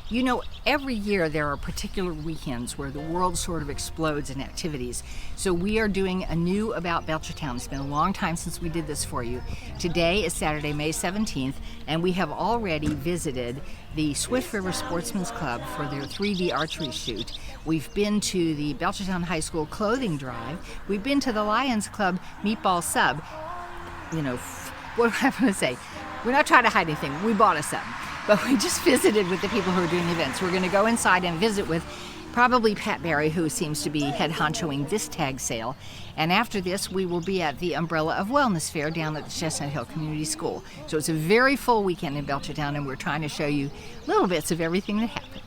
You know, every year there are particular weekends where the world sort of explodes in activities. So we are doing a new About Belchertown. It's been a long time since we did this for you. Today is Saturday, May 17th, and we have already visited the Swift River Sportsman's Club for their 3D archery shoot. We've been to the Belchertown High School clothing drive. We've been to the Lions Club meatball sub. You know, what am I going to say? We're not trying to hide anything. We bought a sub. But we just visited with the people who are doing the events. We're going to go inside and visit with probably Pat Barry, who seems to be head honchoing this tag sale. And after this, we will be at the Umbrella of Wellness Fair down at the Chestnut Hill Community School. So it's a very full weekend in Belchertown, and we're trying to show you little bits of everything that happened.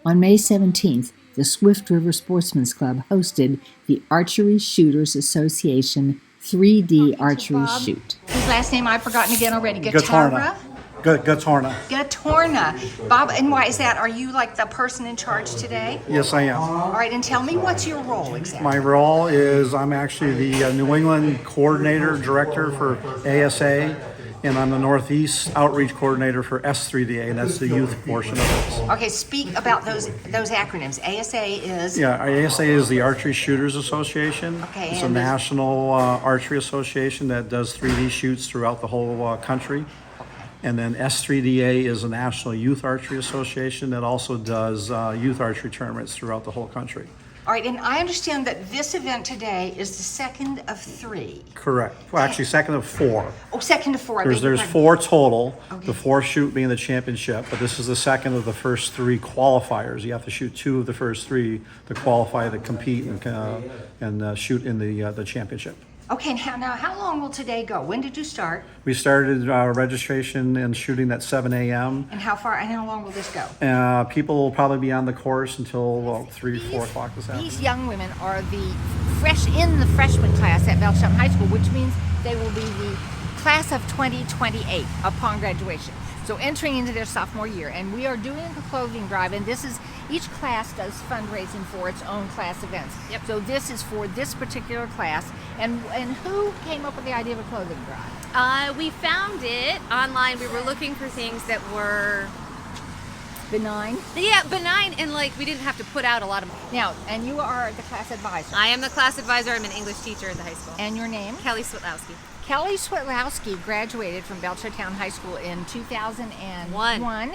On May 17th, the Swift River Sportsman's Club hosted the Archery Shooters Association 3D Archery Shoot. His last name I've forgotten again already. Gatorna. Gatorna. Bob, and why is that? Are you like the person in charge today? Yes, I am. All right, and tell me, what's your role exactly? My role is I'm actually the New England Coordinator Director for ASA, and I'm the Northeast Outreach Coordinator for S3DA, and that's the youth portion of this. Okay, speak about those acronyms. ASA is? Yeah, ASA is the Archery Shooters Association. Okay. It's a national archery association that does 3D shoots throughout the whole country. And then S3DA is a National Youth Archery Association that also does youth archery tournaments throughout the whole country. All right, and I understand that this event today is the second of three. Correct. Well, actually, second of four. Oh, second of four. There's four total, Okay. the fourth shoot being the championship, but this is the second of the first three qualifiers. You have to shoot two of the first three to qualify to compete and shoot in the championship. Okay, now how long will today go? When did you start? We started registration and shooting at 7 a.m. And how long will this go? People will probably be on the course until 3, 4 o'clock this afternoon. These young women are the freshman class at Belchertown High School, which means they will be the class of 2028 upon graduation. So entering into their sophomore year, and we are doing a clothing drive, and each class does fundraising for its own class events. Yep. So this is for this particular class, and who came up with the idea of a clothing drive? We found it online. We were looking for things that were benign. Yeah, benign, and we didn't have to put out a lot of. Now, and you are the class advisor. I am the class advisor. I'm an English teacher at the high school. And your name? Kelly Switlowski. Kelly Switlowski graduated from Belchertown High School in 2001.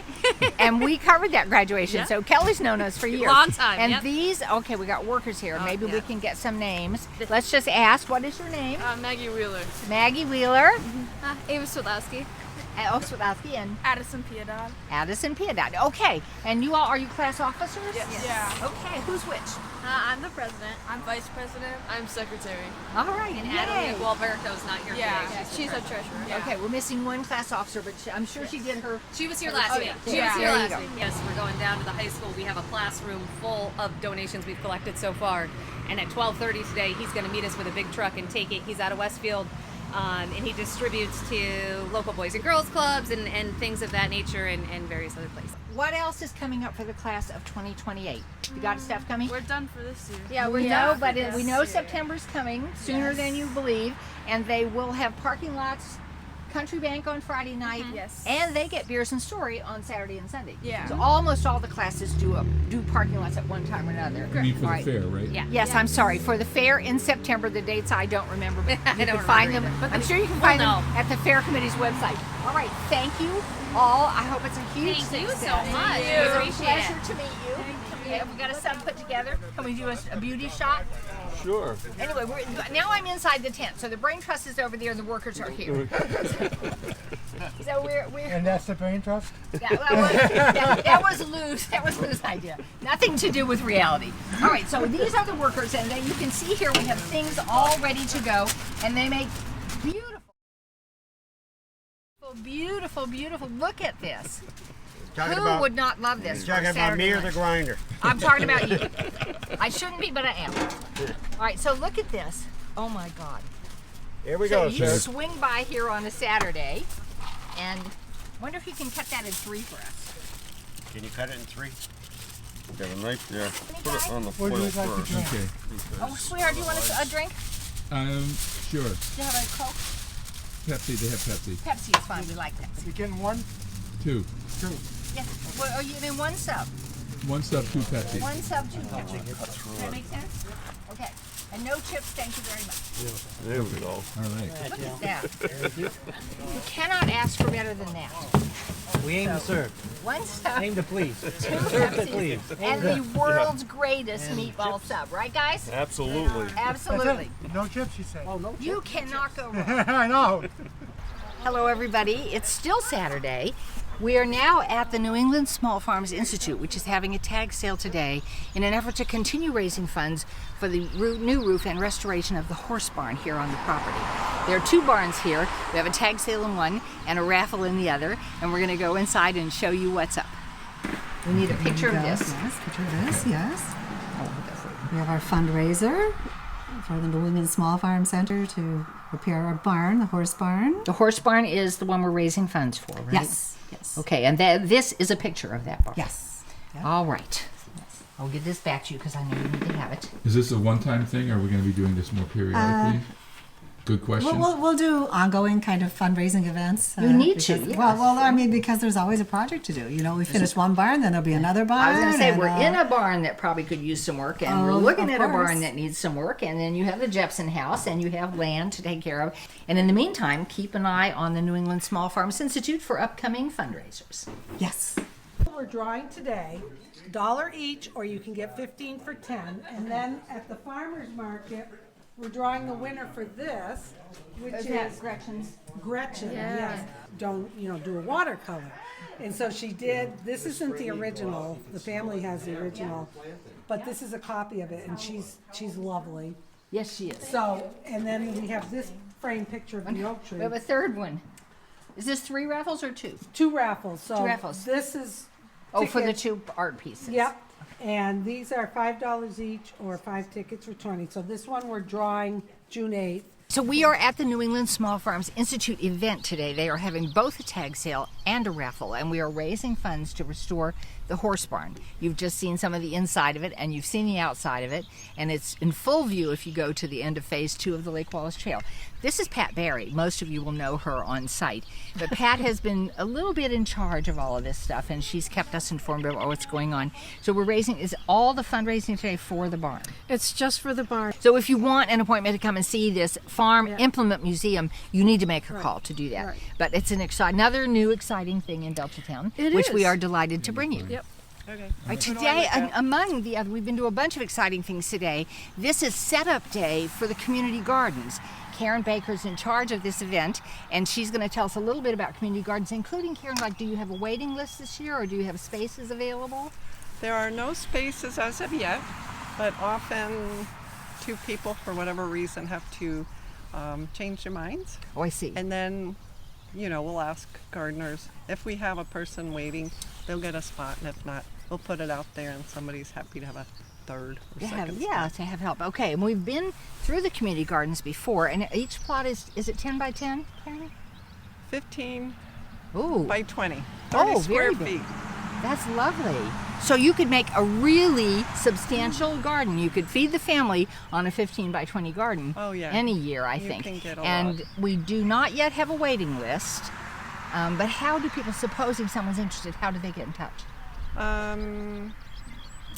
And we covered that graduation, Yeah. So Kelly's known us for years. Long time, And yep. these, okay, we got workers here. Maybe yeah. we can get some names. Let's just ask, what is your name? Maggie Wheeler. Maggie Wheeler. Ava Switlowski. Switlowski and Addison Piedad. Addison Piedad. Okay, and you all, are you class officers? Yes. Yeah. Okay, who's which? I'm the president. I'm vice president. I'm secretary. All right, And yay. Adeline Walberto's not here Yeah. today. She's a treasurer. Yeah. Okay, we're missing one class officer, but I'm sure she did her. She was here last week. yeah. She was here There you last go. week. Yes, we're going down to the high school. We have a classroom full of donations we've collected so far. And at 12:30 today, he's going to meet us with a big truck and take it. He's out of Westfield. And he distributes to local boys and girls clubs and things of that nature and various other places. What else is coming up for the class of 2028? You got stuff coming? We're done for this year. Yeah, we know, but we know September's coming sooner than you believe, and they will have parking lots, Country Bank on Friday night, Yes. and they get Beers and Story on Saturday and Sunday. Yeah. So almost all the classes do parking lots at one time or another. You mean for All the right. fair, right? Yeah. Yes, I'm sorry. For the fair in September, the dates I don't remember, but you don't can find remember them. either. I'm sure you can find them know. at the Fair Committee's website. All right, thank you all. I hope it's a huge Thank you success. so much. It was a Appreciate it. pleasure to meet you. Have we got a sub put together? Can we do a beauty shot? Sure. Anyway, now I'm inside the tent. So the brain trust is over there and the workers are here. So we're And that's the brain trust? that was Lou's idea. Nothing to do with reality. All right, so these are the workers, and then you can see here we have things all ready to go, and they make beautiful. Look at this. Who would not love this? For Talking a about me Saturday or the night? grinder? I'm talking about you. I shouldn't be, but I am. All right, so look at this. Oh my God. Here we So go, you sir. swing by here on a Saturday, and wonder if you can cut that in 3 for us. Can you cut it in 3? Got a knife there. Put it on the What foil do you like to first. drink? Okay. Oh, sweetheart, do you want a drink? Sure. Do you have a Coke? Pepsi, they have Pepsi. Pepsi is fine. We like Pepsi. You getting 1? 2. 2. Yeah. Well, oh, you mean one sub? 1 sub, 2 Pepsi. 1 sub, 2 Pepsi. Does that make sense? Okay. And no chips, thank you very much. There we go. All right. Look at that. You cannot ask for better than that. We aim to serve. 1 sub, Aim to please. 2 Serve to Pepsis, please. and the world's greatest meatball sub. Right, guys? Absolutely. Absolutely. No chips, you say. Oh, no You cannot go wrong. I know. Hello, everybody. It's still Saturday. We are now at the New England Small Farms Institute, which is having a tag sale today in an effort to continue raising funds for the new roof and restoration of the horse barn here on the property. There are 2 barns here. We have a tag sale in one and a raffle in the other, and we're going to go inside and show you what's up. We need a picture of this. Yes, picture of this, yes. We have our fundraiser for the New England Small Farm Center to repair our barn, the horse barn. The horse barn is the one we're raising funds for, right? Yes, yes. Okay, and this is a picture of that barn. Yes. Yep. All right. I'll give this back to you because I know you need to have it. Is this a one-time thing, or are we going to be doing this more periodically? Good question. We'll do ongoing kind of fundraising events. You need to, because- yes. Well, I mean, because there's always a project to do. You know, we finish one barn, then there'll be another barn. I was going to say, and, we're in a barn that probably could use some work, and we're Oh, looking of at a barn course. that needs some work, and then you have the Jepson house, and you have land to take care of. And in the meantime, keep an eye on the New England Small Farms Institute for upcoming fundraisers. Yes. We're drawing today, $1 each, or you can get 15 for 10. And then at the farmer's market, we're drawing the winner for this, which is Gretchen, yes. Don't, do a watercolor. And so she did, this isn't the original, the family has the original, but this is a copy of it, and she's lovely. Yes, she is. So, and then we have this framed picture of the oak tree. We have a third one. Is this 3 raffles or 2? 2 raffles, so 2 raffles. this is Oh, for the tickets. 2 art pieces. Yep, and these are $5 each, or 5 tickets for 20. So this one we're drawing June 8th. So we are at the New England Small Farms Institute event today. They are having both a tag sale and a raffle, and we are raising funds to restore the horse barn. You've just seen some of the inside of it, and you've seen the outside of it, and it's in full view if you go to the end of Phase 2 of the Lake Wallace Trail. This is Pat Barry. Most of you will know her on site, but Pat has been a little bit in charge of all of this stuff, and she's kept us informed about what's going on. So we're raising, is all the fundraising today for the barn? It's just for the barn. So if you want an appointment to come and see this farm implement museum, you need to make a call to do that. Right. But it's another new exciting thing in Belchertown, It which we is. are delighted to bring you. Yep. Okay. Right, today, among the other, we've been to a bunch of exciting things today. This is setup day for the community gardens. Karen Baker's in charge of this event, and she's going to tell us a little bit about community gardens, including, Karen, like, do you have a waiting list this year, or do you have spaces available? There are no spaces as of yet, but often 2 people, for whatever reason, have to change their minds. Oh, I see. And then, we'll ask gardeners, if we have a person waiting, they'll get a spot, and if not, we'll put it out there, and somebody's happy to have a third or second spot. To have help. Okay, and we've been through the community gardens before, and each plot is it 10 by 10, Karen? 15 Ooh, by 20, 30 square very big. feet. That's lovely. So you could make a really substantial garden. You could feed the family on a 15 by 20 garden any year, I You think. can get a and lot. we do not yet have a waiting list. But how do people, supposing someone's interested, how do they get in touch?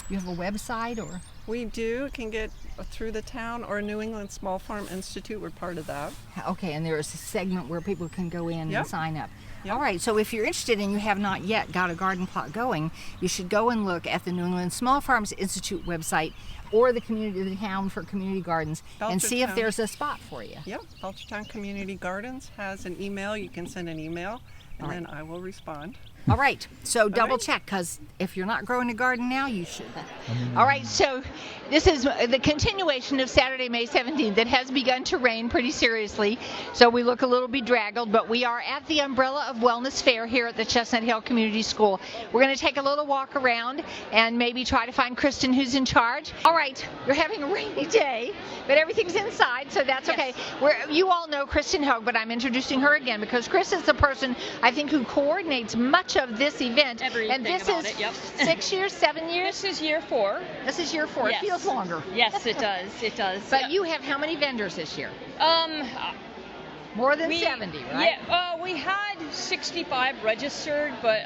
You have a website, or? We do, can get through the town or New England Small Farm Institute, we're part of that. Okay, and there is a segment where people can go in Yep. and sign up. Yep. All right, so if you're interested and you have not yet got a garden plot going, you should go and look at the New England Small Farms Institute website or the town for community gardens and see if Belchertown. there's a spot for you. Yep, Belchertown Community Gardens has an email. You can send an email, and then I will respond. All right, so double right. check, because if you're not growing a garden now, you should. All right, so this is the continuation of Saturday, May 17th. It has begun to rain pretty seriously, so we look a little bedraggled, but we are at the Umbrella of Wellness Fair here at the Chestnut Hill Community School. We're going to take a little walk around and maybe try to find Kristen, who's in charge. All right, you're having a rainy day, but everything's inside, so that's okay. You all know Kristen Hoag, but I'm introducing her again because Chris is the person, I think, who coordinates much of this event. Everything and this about is it, yep. 6 years, 7 years? This is year 4. This is year 4. Yes. It feels longer. Yes, it does. It does. But yeah. you have how many vendors this year? More than we, 70, right? Yeah, we had 65 registered, but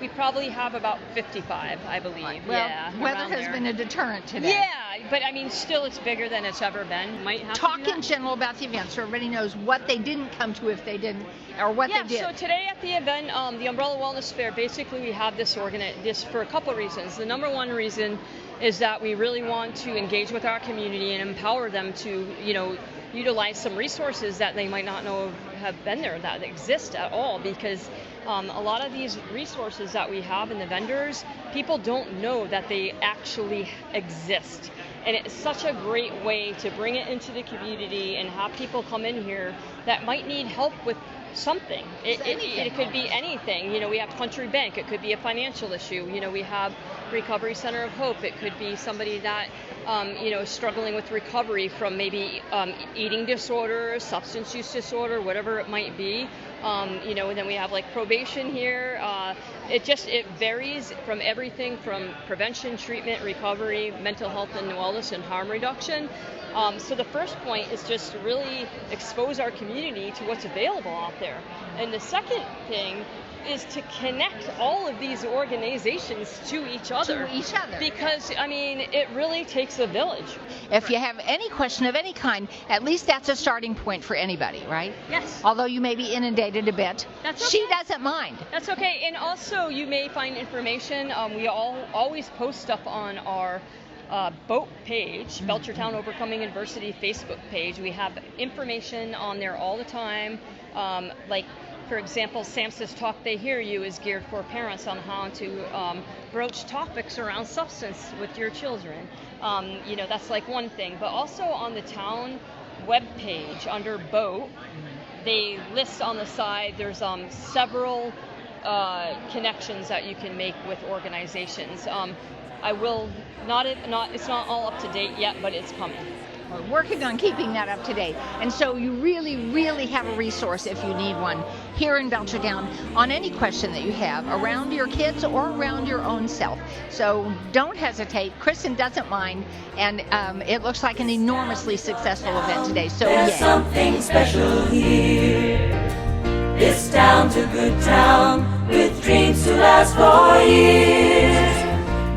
we probably have about 55, I believe. Well, yeah, weather around has there. been a deterrent today. Yeah, but I mean, still, it's bigger than it's ever been. Might have Talk to do in that. general about the event so everybody knows what they didn't come to if they didn't, or what Yeah, they did. so today at the event, the Umbrella Wellness Fair, basically we have this this for a couple of reasons. The number one reason is that we really want to engage with our community and empower them to, utilize some resources that they might not know have been there, that exist at all, because a lot of these resources that we have in the vendors, people don't know that they actually exist. And it's such a great way to bring it into the community and have people come in here that might need help with something. It could be anything. We have Country Bank. It could be a financial issue. We have Recovery Center of Hope. It could be somebody that is struggling with recovery from maybe eating disorder, substance use disorder, whatever it might be. And then we have like probation here. It varies from everything from prevention, treatment, recovery, mental health and wellness, and harm reduction. So the first point is just to really expose our community to what's available out there. And the second thing is to connect all of these organizations to each other. Because, it really takes a village. If you have any question of any kind, at least that's a starting point for anybody, right? Yes. Although you may be inundated a bit, That's she okay. doesn't mind. That's okay. And also, you may find information. We always post stuff on our boat page, Belchertown Overcoming Adversity Facebook page. We have information on there all the time. For example, Samsa's Talk They Hear You is geared for parents on how to broach topics around substance with your children. That's like one thing. But also on the town web page under boat, they list on the side, there's several connections that you can make with organizations. It's not all up to date yet, but it's coming. We're working on keeping that up to date. And so you really, really have a resource if you need one here in Belchertown on any question that you have around your kids or around your own self. So don't hesitate. Kristen doesn't mind. And it looks like an enormously successful event today. So There's yay. something special here. This town's a good town with dreams to last for years.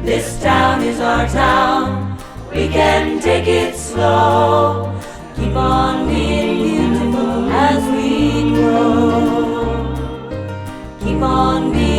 This town is our town. We can take it slow, keep on being beautiful as we grow. Keep on being